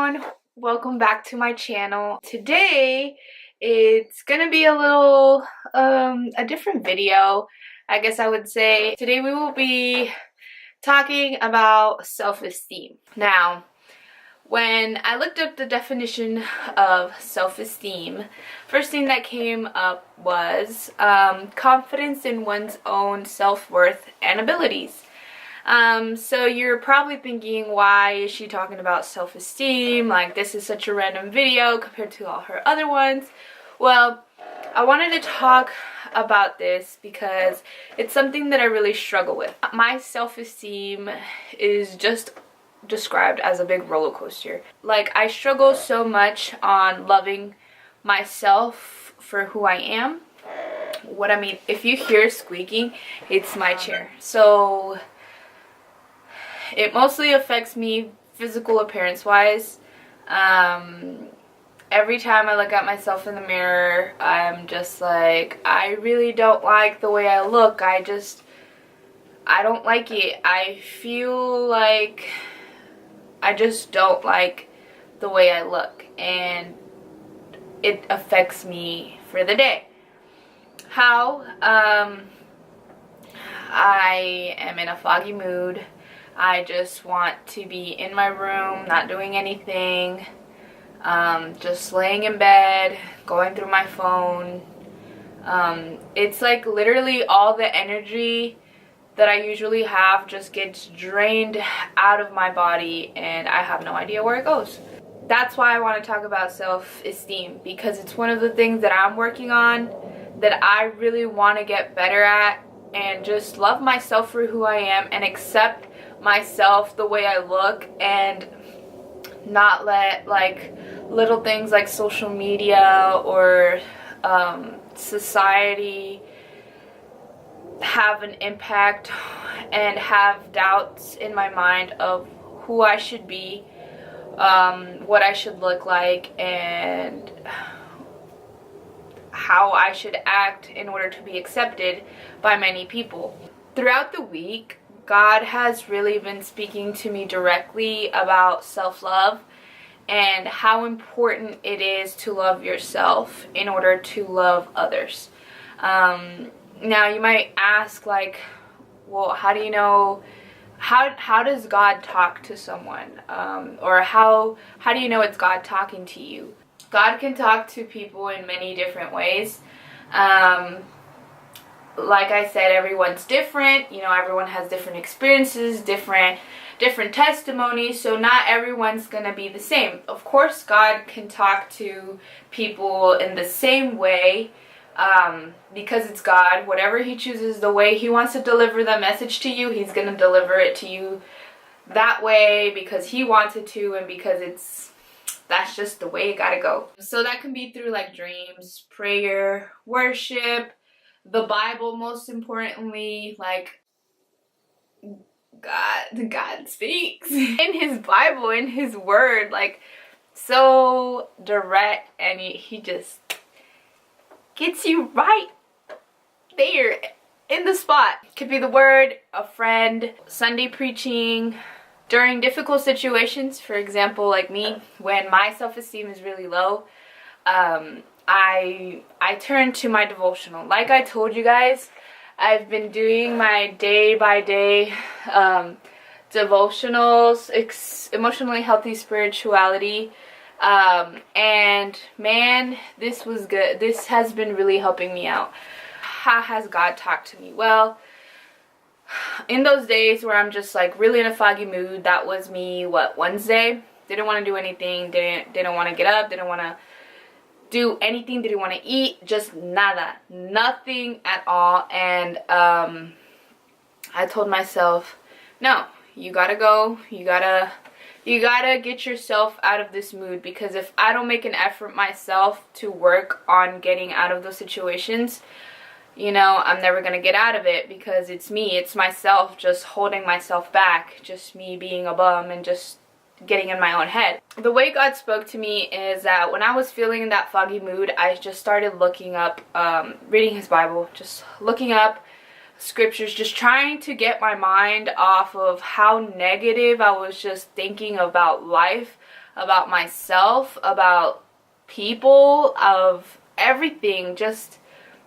everyone, welcome back to my channel. Today it's gonna be a little a different video, I guess I would say. Today we will be talking about self-esteem. Now, when I looked up the definition of self-esteem, first thing that came up was confidence in one's own self-worth and abilities. So you're probably thinking, why is she talking about self-esteem? Like, this is such a random video compared to all her other ones. Well, I wanted to talk about this because it's something that I really struggle with. My self-esteem is just described as a big roller coaster. Like, I struggle so much on loving myself for who I am. What I mean, if you hear squeaking, it's my chair. So it mostly affects me physical appearance wise. Every time I look at myself in the mirror, I'm just like, I really don't like the way I look. I don't like it. I feel like I just don't like the way I look, and it affects me for the day. How? I am in a foggy mood. I just want to be in my room, not doing anything, just laying in bed, going through my phone. It's like literally all the energy that I usually have just gets drained out of my body, and I have no idea where it goes. That's why I want to talk about self-esteem, because it's one of the things that I'm working on, that I really want to get better at, and just love myself for who I am and accept myself the way I look, and not let like little things like social media or society have an impact and have doubts in my mind of who I should be, what I should look like, and how I should act in order to be accepted by many people. Throughout the week, God has really been speaking to me directly about self-love and how important it is to love yourself in order to love others. Now you might ask, like, well, how do you know, how does God talk to someone? Or how do you know it's God talking to you? God can talk to people in many different ways. Like I said, everyone's different. You know, everyone has different experiences, different testimonies, so not everyone's gonna be the same. Of course, God can talk to people in the same way, because it's God. Whatever He chooses, the way He wants to deliver the message to you, He's gonna deliver it to you that way, because He wants it to, and because that's just the way it gotta go. So that can be through like dreams, prayer, worship, the Bible, most importantly. Like, God speaks in His Bible, in His Word, like, so direct, and he just gets you right there in the spot. Could be the Word, a friend, Sunday preaching, during difficult situations. For example, like me, when my self-esteem is really low, I turn to my devotional. Like I told you guys, I've been doing my day-by-day devotionals, emotionally healthy spirituality, and man, this was good. This has been really helping me out. How has God talked to me? Well, in those days where I'm just like really in a foggy mood, that was me, Wednesday, didn't want to do anything, didn't want to get up, didn't want to do anything, didn't want to eat, just nada, nothing at all. And I told myself, no, you gotta go, you gotta get yourself out of this mood, because if I don't make an effort myself to work on getting out of those situations, you know, I'm never gonna get out of it, because it's me, it's myself just holding myself back, just me being a bum and just getting in my own head. The way God spoke to me is that when I was feeling in that foggy mood, I just started looking up, reading His Bible, just looking up scriptures, just trying to get my mind off of how negative I was just thinking about life, about myself, about people, of everything. Just,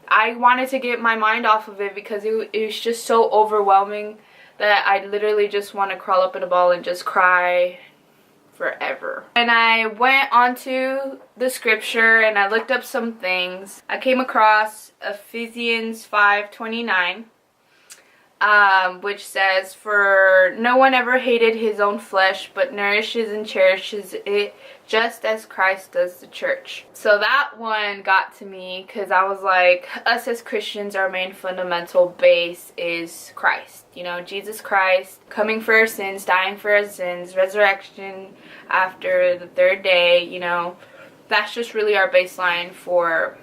I wanted to get my mind off of it because it was just so overwhelming that I literally just want to crawl up in a ball and just cry forever. And I went onto the scripture and I looked up some things. I came across Ephesians 5:29, which says, "For no one ever hated his own flesh, but nourishes and cherishes it, just as Christ does the church." So that one got to me because I was like, us as Christians, our main fundamental base is Christ. You know, Jesus Christ coming for our sins, dying for our sins, resurrection after the third day. You know, that's just really our baseline for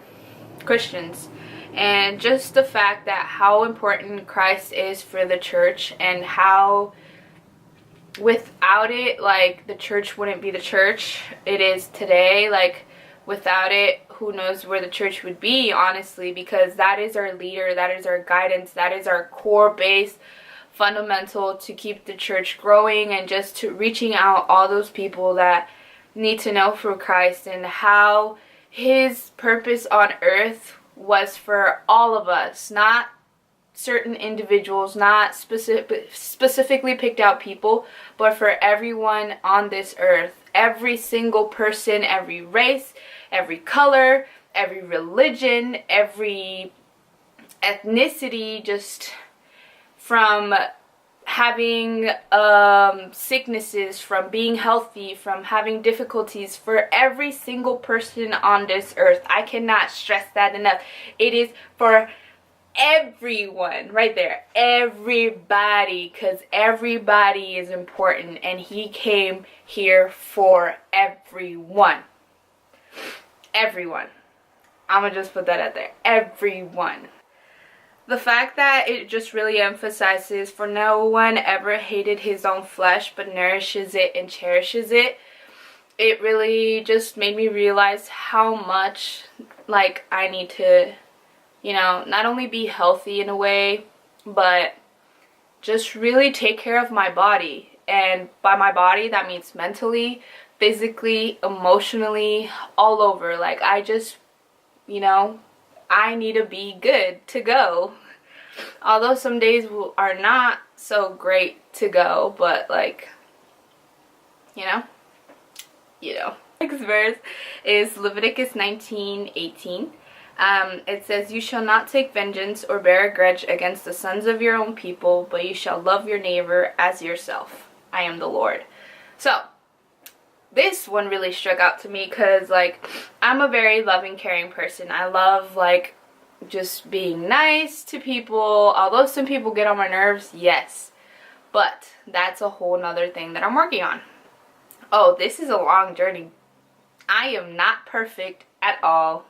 Christians. And just the fact that how important Christ is for the church, and how without it, like, the church wouldn't be the church it is today. Like, without it, who knows where the church would be, honestly, because that is our leader, that is our guidance, that is our core base, fundamental to keep the church growing and just to reaching out all those people that need to know for Christ, and how his purpose on earth was for all of us, not certain individuals, not specifically picked out people, but for everyone on this earth. Every single person, every race, every color, every religion, every ethnicity, just from having sicknesses, from being healthy, from having difficulties, for every single person on this earth. I cannot stress that enough. It is for everyone, right there, everybody, because everybody is important, and he came here for everyone. Everyone. I'm gonna just put that out there. Everyone. The fact that it just really emphasizes, for no one ever hated his own flesh, but nourishes it and cherishes it. It really just made me realize how much, like, I need to, you know, not only be healthy in a way, but just really take care of my body. And by my body, that means mentally, physically, emotionally, all over. Like, I just, you know, I need to be good to go. Although some days are not so great to go, but, like, you know. Next verse is Leviticus 19:18. It says, "You shall not take vengeance or bear a grudge against the sons of your own people, but you shall love your neighbor as yourself. I am the Lord." So, this one really struck out to me because, like, I'm a very loving, caring person. I love, like, just being nice to people. Although some people get on my nerves, yes. But that's a whole nother thing that I'm working on. Oh, this is a long journey. I am not perfect at all.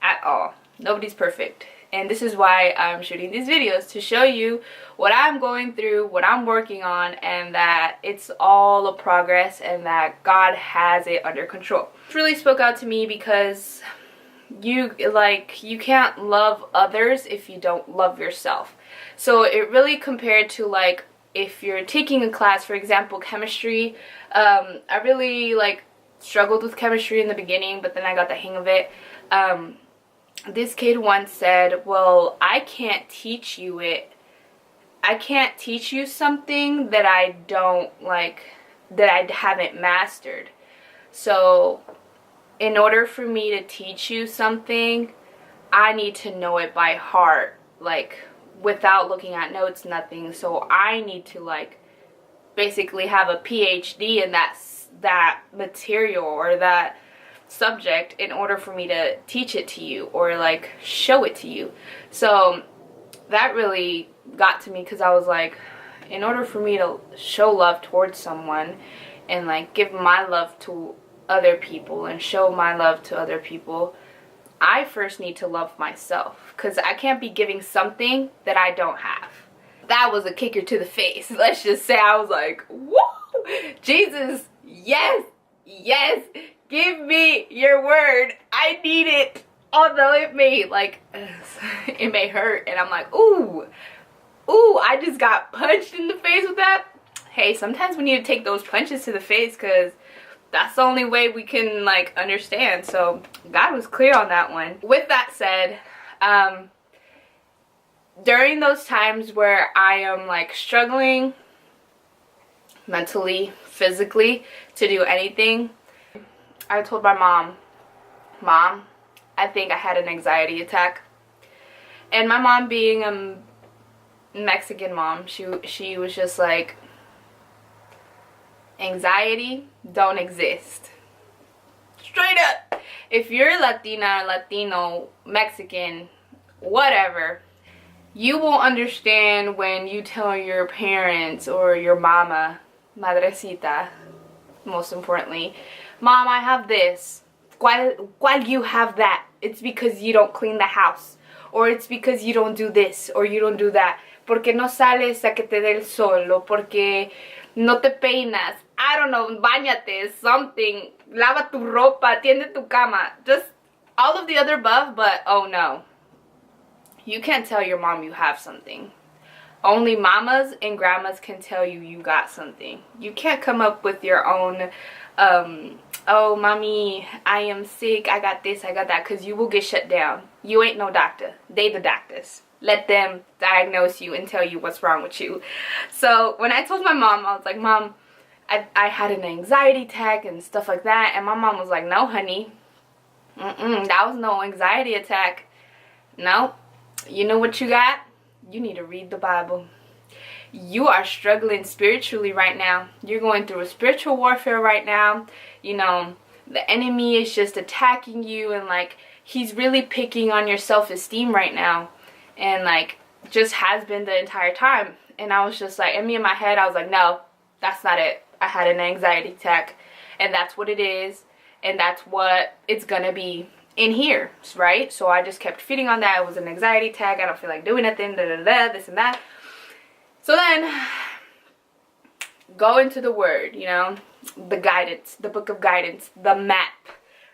At all. Nobody's perfect. And this is why I'm shooting these videos, to show you what I'm going through, what I'm working on, and that it's all a progress and that God has it under control. It really spoke out to me because you can't love others if you don't love yourself. So it really compared to, like, if you're taking a class, for example, chemistry. I really, like, struggled with chemistry in the beginning, but then I got the hang of it. This kid once said, well, I can't teach you it. I can't teach you something that I don't, like, that I haven't mastered. So, in order for me to teach you something, I need to know it by heart, like, without looking at notes, nothing. So, I need to, like, basically have a PhD in that material or that subject in order for me to teach it to you or, like, show it to you. So that really got to me because I was like, in order for me to show love towards someone and, like, give my love to other people and show my love to other people, I first need to love myself, because I can't be giving something that I don't have. That was a kicker to the face. Let's just say I was like, whoa, Jesus, yes, yes, give me your word. I need it. Although it may, like, it may hurt. And I'm like, ooh, I just got punched in the face with that. Hey, sometimes we need to take those punches to the face because that's the only way we can like understand. So God was clear on that one. With that said, during those times where I am like struggling mentally, physically to do anything, I told my mom, I think I had an anxiety attack. And my mom, being a Mexican mom, she was just like, anxiety don't exist. Straight up. If you're Latina, Latino, Mexican, whatever, you will understand when you tell your parents or your mama, madrecita, most importantly, Mom, I have this. Why do you have that? It's because you don't clean the house. Or it's because you don't do this or you don't do that. Porque no sales a que te dé el sol. O porque no te peinas. I don't know, bañate, something. Lava tu ropa, tiende tu cama. Just all of the other above, but oh no. You can't tell your mom you have something. Only mamas and grandmas can tell you you got something. You can't come up with your own, oh, mommy, I am sick, I got this, I got that, because you will get shut down. You ain't no doctor. They the doctors. Let them diagnose you and tell you what's wrong with you. So when I told my mom, I was like, Mom, I had an anxiety attack and stuff like that. And my mom was like, no, honey. That was no anxiety attack. No. You know what you got? You need to read the Bible. You are struggling spiritually right now. You're going through a spiritual warfare right now. You know, the enemy is just attacking you, and like he's really picking on your self-esteem right now, and like just has been the entire time. And I was just like, in my head, I was like, no, that's not it. I had an anxiety attack, and that's what it is, and that's what it's gonna be in here, right? So I just kept feeding on that. It was an anxiety attack. I don't feel like doing nothing, this and that. So then, go into the Word, you know, the guidance, the book of guidance, the map,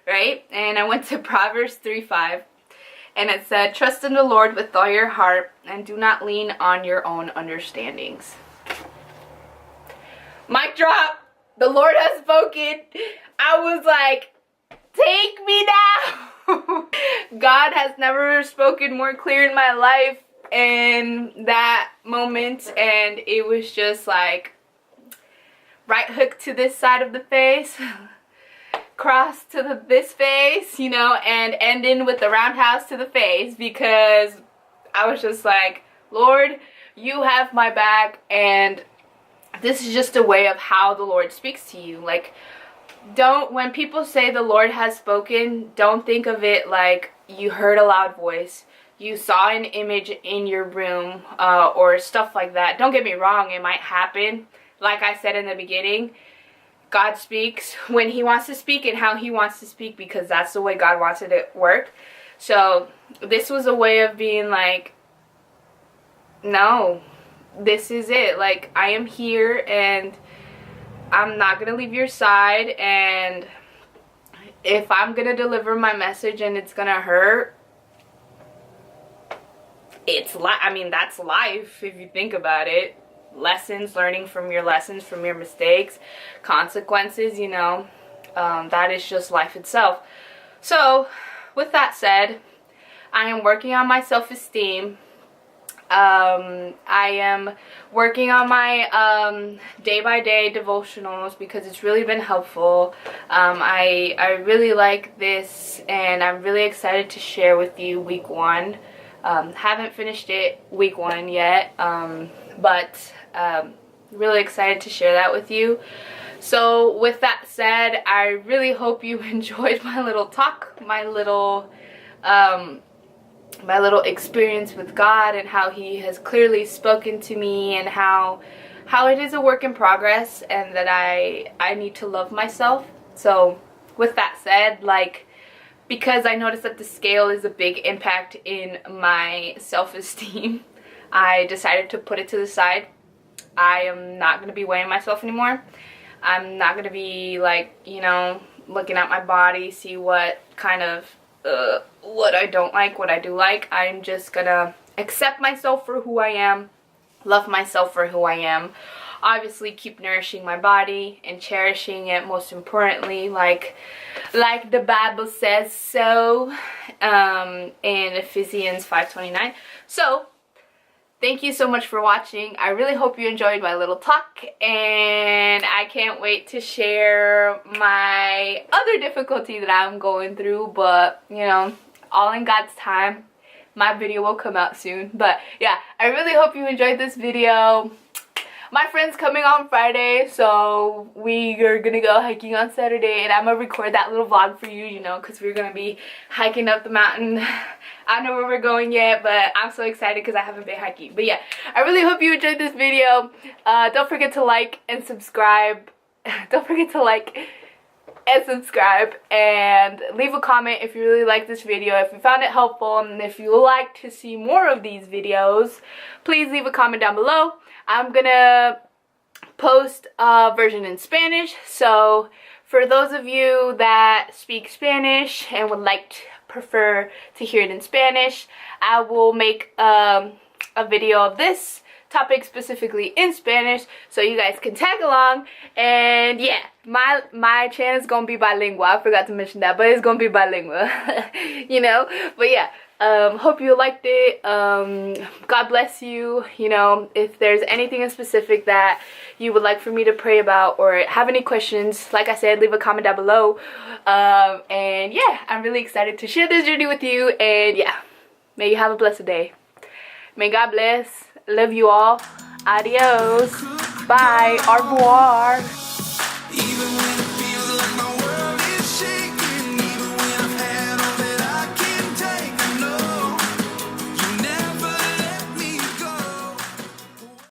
right? And I went to Proverbs 3:5, and it said, trust in the Lord with all your heart, and do not lean on your own understandings. Mic drop. The Lord has spoken. I was like, take me now. God has never spoken more clear in my life in that moment, and it was just like right hook to this side of the face, cross to this face, you know, and ending with the roundhouse to the face, because I was just like, Lord, you have my back, and this is just a way of how the Lord speaks to you. Like, when people say the Lord has spoken, don't think of it like you heard a loud voice, you saw an image in your room, or stuff like that. Don't get me wrong, it might happen. Like I said in the beginning, God speaks when He wants to speak and how He wants to speak, because that's the way God wants it to work. So this was a way of being like, no, this is it. Like, I am here, and I'm not gonna leave your side, and if I'm gonna deliver my message and it's gonna hurt, that's life if you think about it. Lessons, learning from your lessons, from your mistakes, consequences, you know, that is just life itself. So with that said, I am working on my self-esteem. I am working on my day-by-day devotionals, because it's really been helpful. I really like this, and I'm really excited to share with you week 1. Haven't finished it week 1 yet, but really excited to share that with you. So with that said, I really hope you enjoyed my little talk, my little experience with God, and how He has clearly spoken to me, and how it is a work in progress, and that I need to love myself. So with that said, like, because I noticed that the scale is a big impact in my self-esteem, I decided to put it to the side. I am not going to be weighing myself anymore. I'm not going to be, like, you know, looking at my body, see what kind of what I don't like, what I do like. I'm just gonna accept myself for who I am, love myself for who I am. obviously keep nourishing my body and cherishing it, most importantly, like the Bible says so, in Ephesians 5:29. So thank you so much for watching. I really hope you enjoyed my little talk, and I can't wait to share my other difficulty that I'm going through, but you know, all in God's time. My video will come out soon. But yeah, I really hope you enjoyed this video. My friend's coming on Friday, so we are gonna go hiking on Saturday, and I'm gonna record that little vlog for you, you know, because we're gonna be hiking up the mountain. I don't know where we're going yet, but I'm so excited because I haven't been hiking. But yeah, I really hope you enjoyed this video. Don't forget to like and subscribe. Don't forget to like and subscribe, and leave a comment if you really like this video, if you found it helpful, and if you would like to see more of these videos, please leave a comment down below. I'm gonna post a version in Spanish, so for those of you that speak Spanish and would prefer to hear it in Spanish, I will make a video of this topic specifically in Spanish so you guys can tag along. And yeah, my channel is gonna be bilingual. I forgot to mention that, but it's gonna be bilingual. You know, but yeah, hope you liked it. God bless you. You know, if there's anything in specific that you would like for me to pray about or have any questions, like I said, leave a comment down below. And yeah, I'm really excited to share this journey with you, and yeah, may you have a blessed day. May God bless. Love you all. Adios. Bye. Au revoir.